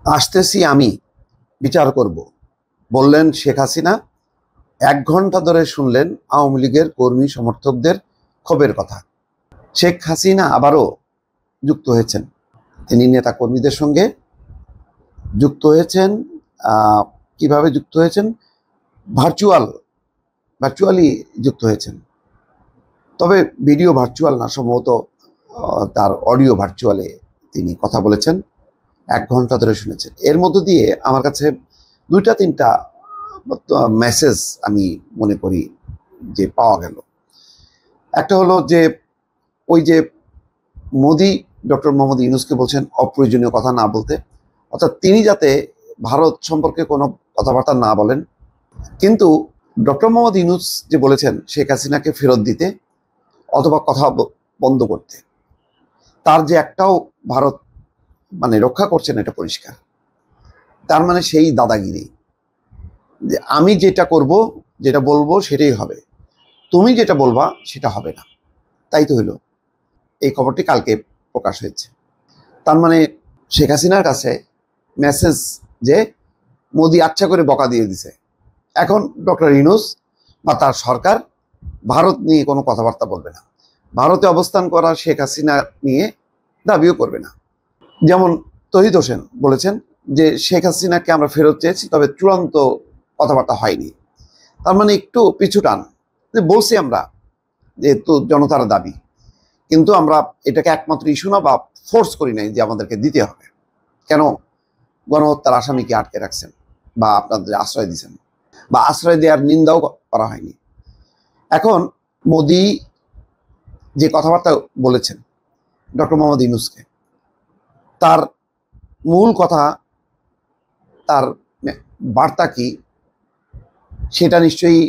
আসতেছি আমি, বিচার করব বললেন শেখ হাসিনা। 1 ঘন্টা ধরে শুনলেন আওয়ামী লীগের কর্মী সমর্থকদের ক্ষোভের কথা। শেখ হাসিনা আবারও যুক্ত হয়েছেন, তিনি নেতা কর্মীদের সঙ্গে যুক্ত হয়েছেন। কিভাবে যুক্ত হয়েছেন? ভার্চুয়ালি যুক্ত হয়েছেন, তবে ভিডিও ভার্চুয়াল না, সম্ভবত তার অডিও ভার্চুয়ালে তিনি কথা বলেছেন। 1 ঘন্টা ধরে শুনেছেন। এর মধ্য দিয়ে আমার কাছে 2-3টা মেসেজ আমি মনে করি যে পাওয়া গেল। একটা হলো যে ওই যে ডক্টর মোহাম্মদ ইউনূসকে বলছেন অপ্রয়োজনীয় কথা না বলতে, অর্থাৎ তিনি যাতে ভারত সম্পর্কে কোনো কথাবার্তা না বলেন। কিন্তু ডক্টর মোহাম্মদ ইউনূস যে বলেছেন শেখ হাসিনাকে ফেরত দিতে অথবা কথা বন্ধ করতে, তার যে একটাও ভারত রক্ষা করছেন, এটা পরিষ্কার। তার মানে সেই দাদাগিরি, যে আমি যেটা করব, যেটা বলবো সেটাই হবে, তুমি যেটা বলবা সেটা হবে না। তাই তো হলো, এই খবরটি কালকে প্রকাশ হয়েছে। তার মানে শেখ হাসিনার কাছে মেসেজ যে মোদি আচ্ছা করে বকা দিয়ে দিছে, এখন ডক্টর ইউনূস বা তার সরকার ভারত নিয়ে কোনো কথাবার্তা বলবে না, ভারতে অবস্থান করা শেখ হাসিনা নিয়ে দাবিও করবে না। যেমন তহিদ হোসেন বলেছেন যে শেখ হাসিনাকে আমরা ফেরত চেয়েছি, তবে চূড়ান্ত কথাবার্তা হয়নি। তার মানে একটু পিছু টান, বলছি আমরা যেহেতু জনতার দাবি, কিন্তু আমরা এটাকে একমাত্র ইস্যু না বা ফোর্স করি নাই যে আমাদেরকে দিতে হবে। কেন গণহত্যার আসামিকে আটকে রাখছেন বা আপনাদের আশ্রয় দিচ্ছেন, বা আশ্রয় দেওয়ার নিন্দাও করা হয়নি। এখন মোদি যে কথাবার্তা বলেছেন ডক্টর মোহাম্মদ ইউনূসকে, তার মূল কথা, তার বার্তা কি, সেটা নিশ্চয়ই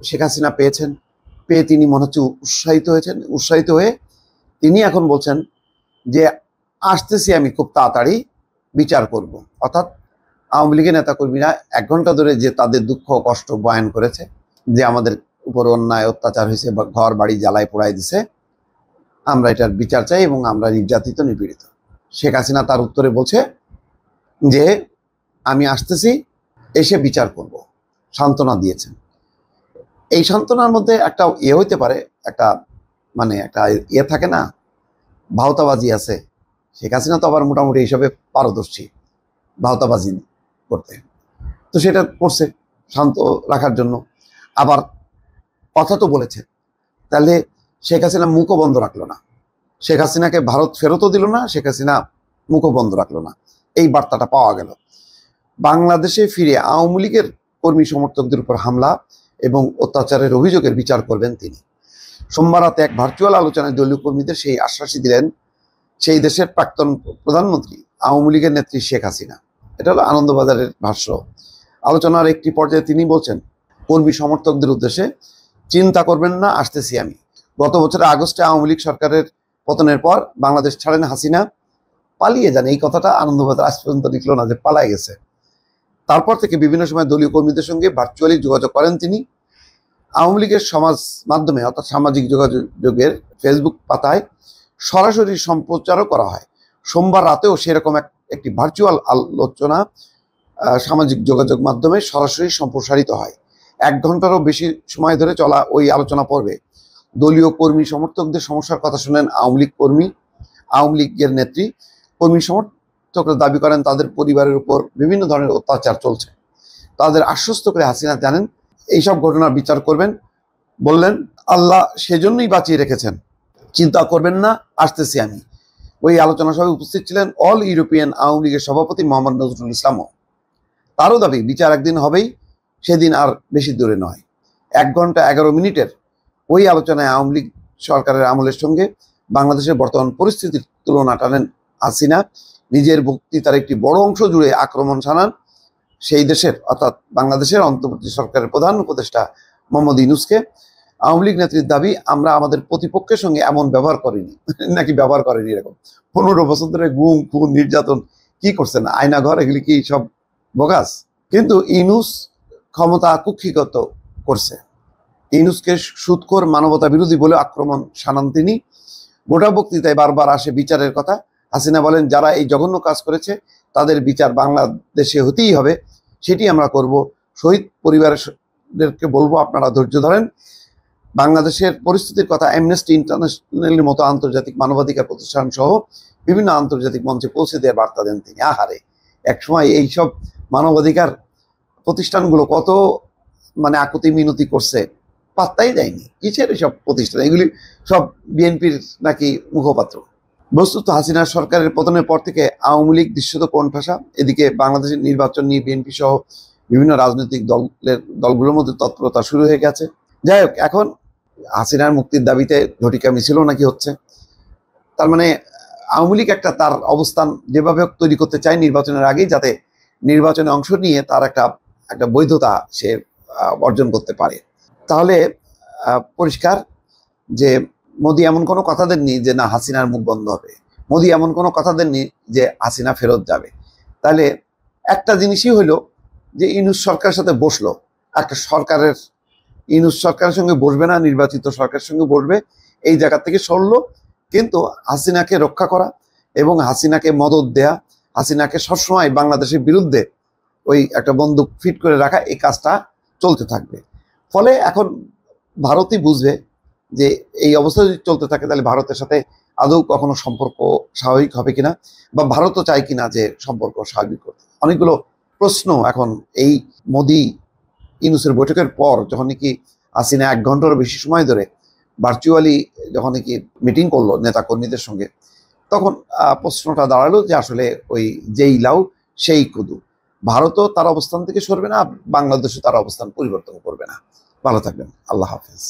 শেখ হাসিনা পেয়েছেন। পেয়ে তিনি মনে হচ্ছে উৎসাহিত হয়ে তিনি এখন বলছেন যে আসতেছি আমি খুব তাড়াতাড়ি, বিচার করব। অর্থাৎ আওয়ামী লীগের নেতাকর্মীরা 1 ঘন্টা ধরে যে তাদের দুঃখ কষ্ট বয়ান করেছে, যে আমাদের উপর অন্যায় অত্যাচার হয়েছে বা ঘর বাড়ি জ্বালায় পোড়াই দিছে, আমরা এটার বিচার চাই এবং আমরা নির্যাতিত নিপীড়িত। শেখ হাসিনা তার উত্তরে বলছে যে আমি আসতেছি, এসে বিচার করব, সান্ত্বনা দিয়েছেন। এই সান্ত্বনার মধ্যে একটা হইতে পারে, একটা একটা থাকে না, ভাওতাবাজি আছে। শেখ হাসিনা তো আবার মোটামুটি এইসবে পারদর্শী, ভাওতাবাজি করতে, তো সেটা করছে শান্ত রাখার জন্য। আবার কথা তো বলেছে, তাহলে শেখ হাসিনা মুখও বন্ধ রাখলো না, শেখ হাসিনাকে ভারত ফেরতও দিল না, শেখ হাসিনা মুখও বন্ধ রাখলো না। এই বার্তাটা পাওয়া গেল। বাংলাদেশে ফিরে আওয়ামী লীগের কর্মী সমর্থকদের উপর হামলা এবং অত্যাচারের অভিযোগের বিচার করবেন তিনি। সোমবার রাতে এক ভার্চুয়াল আলোচনায় দলীয় কর্মীদের সেই আশ্বাসই দিলেন সেই দেশের প্রাক্তন প্রধানমন্ত্রী আওয়ামী লীগের নেত্রী শেখ হাসিনা। এটা হলো আনন্দবাজারের ভাষ্য। আলোচনার একটি পর্যায়ে তিনি বলছেন কর্মী সমর্থকদের উদ্দেশ্যে, চিন্তা করবেন না, আসতেছি আমি। গত বছরের আগস্টে আওয়ামী লীগ সরকারের পতনের পর বাংলাদেশ ছাড়েন হাসিনা, পালিয়ে যান। এই কথাটা আনন্দবাজার আজ পর্যন্ত লিখল না যে পালায় গেছে। তারপর থেকে বিভিন্ন সময় দলীয় কর্মীদের সঙ্গে ভার্চুয়ালি যোগাযোগ করেন তিনি। আওয়ামী লীগের সমাজ মাধ্যমে অর্থাৎ সামাজিক যোগাযোগের ফেসবুক পাতায় সরাসরি সম্প্রচারও করা হয়। সোমবার রাতেও সেরকম একটি ভার্চুয়াল আলোচনা সামাজিক যোগাযোগ মাধ্যমে সরাসরি সম্প্রসারিত হয়। 1 ঘন্টারও বেশি সময় ধরে চলা ওই আলোচনা পর্বে দলীয় কর্মী সমর্থকদের সমস্যার কথা শুনেন আওয়ামী লীগের নেত্রী। কর্মী সমর্থকরা দাবি করেন তাদের পরিবারের উপর বিভিন্ন ধরনের অত্যাচার চলছে। তাদের আশ্বস্ত করে হাসিনা জানেন এইসব ঘটনার বিচার করবেন। বললেন আল্লাহ সেজন্যই বাঁচিয়ে রেখেছেন, চিন্তা করবেন না, আসতেছি আমি। ওই আলোচনা সভায় উপস্থিত ছিলেন অল ইউরোপিয়ান আওয়ামী লীগের সভাপতি মোহাম্মদ নজরুল ইসলামও। তারও দাবি বিচার একদিন হবেই, সেদিন আর বেশি দূরে নয়। 1 ঘন্টা 11 মিনিটের ওই আলোচনায় আওয়ামী লীগ সরকারের আমলের সঙ্গে বাংলাদেশের বর্তমান পরিস্থিতির তুলনা টানেন হাসিনা। নিজের বক্তৃতার একটি বড় অংশ জুড়ে আক্রমণ শানান সেই দেশের অর্থাৎ বাংলাদেশের অন্তর্বর্তী সরকারের প্রধান উপদেষ্টা মোহাম্মদ ইউনূসকে। আওয়ামী লীগ নেত্রীর দাবি, আমরা আমাদের প্রতিপক্ষের সঙ্গে এমন ব্যবহার করিনি, নাকি ব্যবহার করেনি এরকম। 15 বছর ধরে গুম খুন নির্যাতন কি করছেন, আয়নাঘর, এগুলি কি সব বোগাস? কিন্তু ইউনূস ক্ষমতা কুক্ষিগত করছে। ইউনূসকে সুদখোর, মানবতা বিরোধী বলে আক্রমণ শানান তিনি। গোটা বক্তৃতায় বারবার আসে বিচারের কথা। হাসিনা বলেন যারা এই জঘন্য কাজ করেছে তাদের বিচার বাংলাদেশে হতেই হবে, সেটি আমরা করব। শহীদ পরিবারদেরকে বলবো, আপনারা ধৈর্য ধরেন। বাংলাদেশের পরিস্থিতির কথা অ্যামনেস্টি ইন্টারন্যাশনালের মতো আন্তর্জাতিক মানবাধিকার প্রতিষ্ঠান সহ বিভিন্ন আন্তর্জাতিক মঞ্চে পৌঁছে দেওয়ার বার্তা দেন তিনি। আহারে, একসময় এইসব মানবাধিকার প্রতিষ্ঠানগুলো কত মানে আকুতি মিনতি করছে, পাত্তাই দেয়নি। কিসের এসব প্রতিষ্ঠান? এগুলি সব বিএনপির নাকি মুখপাত্র। বস্তুত হাসিনা সরকারের পতনের পর থেকে আওয়ামী লীগ দৃশ্যত কোণঠাসা। এদিকে বাংলাদেশের নির্বাচন নিয়ে বিএনপি সহ বিভিন্ন রাজনৈতিক দলগুলোর মধ্যে তৎপরতা শুরু হয়ে গেছে। যাই হোক, এখন হাসিনার মুক্তির দাবিতে ঝটিকা মিছিলও নাকি হচ্ছে। তার মানে আওয়ামী লীগ একটা তার অবস্থান যেভাবে তৈরি করতে চায় নির্বাচনের আগেই, যাতে নির্বাচনে অংশ নিয়ে তার একটা বৈধতা সে অর্জন করতে পারে। তাহলে পরিষ্কার যে মোদি এমন কোনো কথা দেননি যে না হাসিনার মুখ বন্ধ হবে, মোদি এমন কোনো কথা দেননি যে হাসিনা ফেরত যাবে। তাহলে একটা জিনিসই হইলো যে ইউনূস সরকারের সাথে বসলো, একটা সরকারের ইউনূস সরকারের সঙ্গে বসবে না, নির্বাচিত সরকারের সঙ্গে বসবে, এই জায়গা থেকে সরলো। কিন্তু হাসিনাকে রক্ষা করা এবং হাসিনাকে মদদ দেয়া, হাসিনাকে সবসময় বাংলাদেশের বিরুদ্ধে ওই একটা বন্দুক ফিট করে রাখা, এই কাজটা চলতে থাকবে। ফলে এখন ভারতই বুঝবে যে এই অবস্থা যদি চলতে থাকে তাহলে ভারতের সাথে আদৌ কখনো সম্পর্ক স্বাভাবিক হবে কিনা, বা ভারতও চায় কিনা যে সম্পর্ক স্বাভাবিক করতে। অনেকগুলো প্রশ্ন এখন এই মোদি ইউনূসের বৈঠকের পর, যখন নাকি হাসিনা 1 ঘন্টারও বেশি সময় ধরে ভার্চুয়ালি যখন নাকি মিটিং করলো নেতা কর্মীদের সঙ্গে, তখন প্রশ্নটা দাঁড়ালো যে আসলে ওই যেই লাউ সেই কুদু। ভারতও তার অবস্থান থেকে সরবে না, বাংলাদেশও তার অবস্থান পরিবর্তন করবে না। ভালো থাকবেন, আল্লাহ হাফেজ।